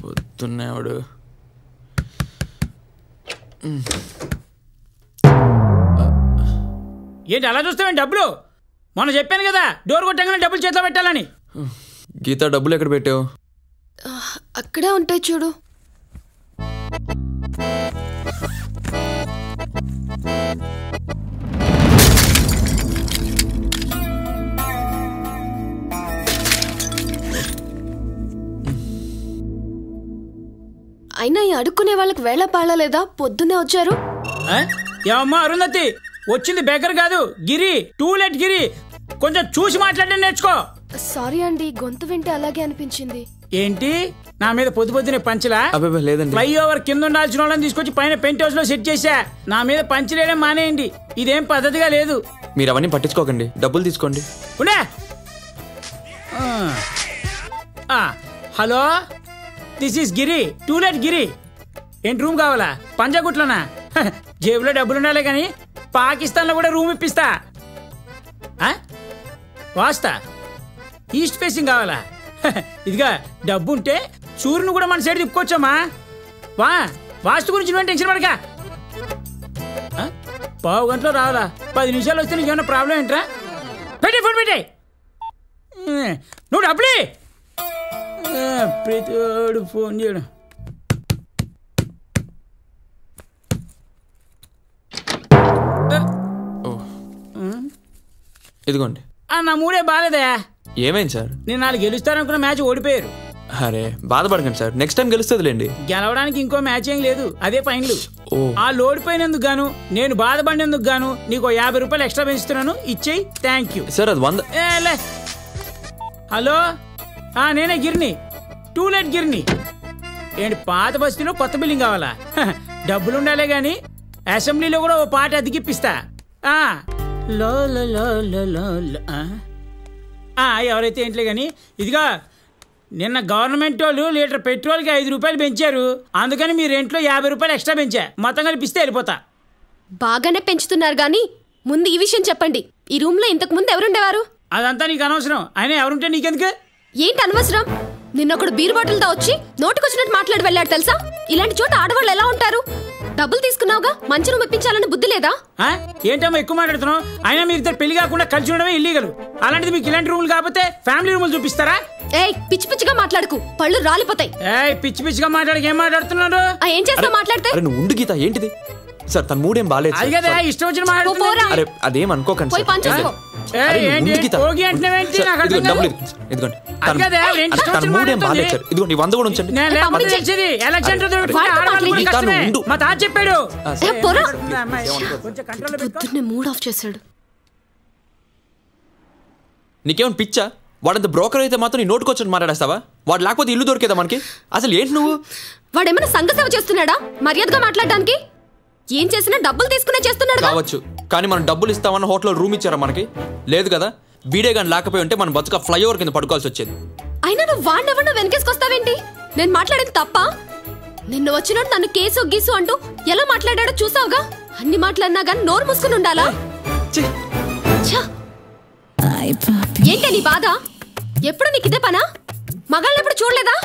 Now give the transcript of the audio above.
పొద్దున్నేవాడు ఏంటి అలా చూస్తావేంటి? డబ్బులు మొన్న చెప్పాను కదా, డోర్ కొట్టగానే డబ్బులు చేతిలో పెట్టాలని. గీత, డబ్బులు ఎక్కడ పెట్టావు? అక్కడే ఉంటాయి చూడు. అయినా ఈ అడుక్కునే వాళ్ళకి వేళ పాడలేదా? పొద్దున్నే వచ్చారు. ఏమమ్మా అరుంధతి, వచ్చింది బెగర్ కాదు, గిరి, టూలెట్ గిరి. కొంచెం చూసి మాట్లాడడం నేర్చుకో. సారీ అండి, గొంతు వింటే అలాగే అనిపించింది. ఏంటి నా మీద పొద్దు పొద్దునే పంచలా? లేదండి, ఫ్లైఓవర్ కింద ఉండాల్సిన వాళ్ళని తీసుకొచ్చి పైన పెంట్ హౌస్ లో సెట్ చేశా. నా మీద పంచలేయడం మానేయండి, ఇదేం పద్ధతిగా లేదు. మీరు అవన్నీ పట్టించుకోకండి, డబ్బులు తీసుకోండి. Hello, this is Giri, to let Giri. ఏంటి రూమ్ కావాలా? పంజాగుట్లోనా? జేబులో డబ్బులు ఉండాలి కానీ పాకిస్తాన్లో కూడా రూమ్ ఇప్పిస్తా. వాస్తా ఈస్ట్ ఫేసింగ్ కావాలా? ఇదిగా డబ్బు ఉంటే సూర్యుని కూడా మన సైడ్ తిప్పుకోవచ్చమ్మా. వాస్తు గురించి నువ్వు టెన్షన్ పడక. పావు గంటలో రావాలా? 10 నిమిషాలు వస్తే నీకు ఏమన్నా ప్రాబ్లం ఏంట్రా? పెట్టే ఫోన్ పెట్టే. నువ్వు డబ్బులే. ప్రతివాడు ఫోన్ చేయడం. ఇదిగోండి. నా మూడే బాగాలేదా? ఏమైంది సార్? నేను 4 గెలుస్తారనుకున్న మ్యాచ్ ఓడిపోయారు. అరే బాధపడకండి సార్, నెక్స్ట్ టైం గెలుస్తుందిలేండి. గెలవడానికి ఇంకో మ్యాచ్ ఏం లేదు, అదే ఫైనల్. ఆ ఓడిపోయినందుకు గాను, నేను బాధపడినందుకు గాను నీకు 50 రూపాయలు ఎక్స్ట్రా పెంచుతున్నాను, ఇచ్చేయి. Thank you sir. అది 100. హలో, నేనే గిరిని, టూలెట్ గిరిని. ఏంటి పాత బస్తీలో కొత్త బిల్డింగ్ కావాలా? డబ్బులు ఉండాలే గాని అసెంబ్లీలో కూడా ఓ పాట అద్దెకిప్పిస్తా. ఎవరైతే ఏంట్లే గాని, ఇదిగా నిన్న గవర్నమెంట్ వాళ్ళు లీటర్ పెట్రోల్కి 5 రూపాయలు పెంచారు. అందుకని మీ రెంట్లో 50 రూపాయలు ఎక్స్ట్రా పెంచా. మొత్తం కలిపిస్తే వెళ్ళిపోతా. బాగానే పెంచుతున్నారు గాని ముందు ఈ విషయం చెప్పండి, ఈ రూమ్ లో ఇంతకు ముందు ఎవరుండేవారు? అదంతా నీకు అనవసరం. అయినా ఎవరుంటే నీకెందుకు? ఏంటి అనవసరం? నిన్నొకడు బీర్ బాటిల్తో వచ్చి నోటుకొచ్చినట్టు మాట్లాడి వెళ్ళాడు తెలుసా? ఇలాంటి చోట ఆడవాళ్ళు ఎలా ఉంటారు? డబ్బులు తీసుకున్నావుగా, మంచి రూమ్ ఇప్పించాలని బుద్ధి లేదా? ఏంటమ్మా ఎక్కువ మాట్లాడుతున్నావు? అయినా మీరు ఇద్దరు పెళ్లి కాకుండా కలిసి ఉండడమే ఇల్లీగల్. అలాంటిది మీకు ఇలాంటి రూములు కాకపోతే ఫ్యామిలీ రూములు చూపిస్తారా? పిచ్చి పిచ్చిగా మాట్లాడుకు, పళ్ళు రాలిపోతాయి. పిచ్చి పిచ్చిగా మాట్లాడికి ఏం మాట్లాడుతున్నాడు? ఏం చేస్తా మాట్లాడితే? నువ్వు ఉండు గీత. ఏంటిది సార్? తన మూడేం బాలేదు. ఇష్టం వచ్చిన మాట్లాడుతున్నా. అదేం అనుకోకండి. మూడేం బాలేదు సార్. ఇదిగోండి 100 కూడా ఉంచండి. చెప్పాడు మూడ్ ఆఫ్ చేశాడు. నీకేమన్నా పిచ్చా? వాడంత బ్రోకర్ అయితే మాత్రం నీ నోటుకొచ్చి మాట్లాడేస్తావా? వాడు లేకపోతే ఇల్లు దొరికేదా మనకి? అసలు ఏంటి నువ్వు? వాడేమైనా సంఘ సేవ చేస్తున్నాడా మర్యాదగా మాట్లాడడానికి? ఏం చేసినా డబ్బులు తీసుకునే చేస్తున్నాడు కావచ్చు, కానీ మనం డబ్బులు ఇస్తామన్న హోటల్లో రూమ్ ఇచ్చారా మనకి? లేదు కదా. వీడే గాని లేకపోయి ఉంటే మనం బతుక ఫ్లైఓవర్ కింద పడుకోవాల్సి వచ్చేది. అయినా నువ్వు వాడినెవరినో వెనకేసుకొస్తావేంటి? నేను మాట్లాడేది తప్ప? నిన్ను వచ్చినట్టు నన్ను కేసు గీసు అంటూ ఎలా మాట్లాడాడో చూసావుగా. అన్ని మాట్లాడినా గానీ నోరు మూసుకుని ఉండాలా? ఏంటి నీ బాధ? ఎప్పుడు నీకు ఇదే పనా? మగాళ్ళెప్పుడు చూడలేదా?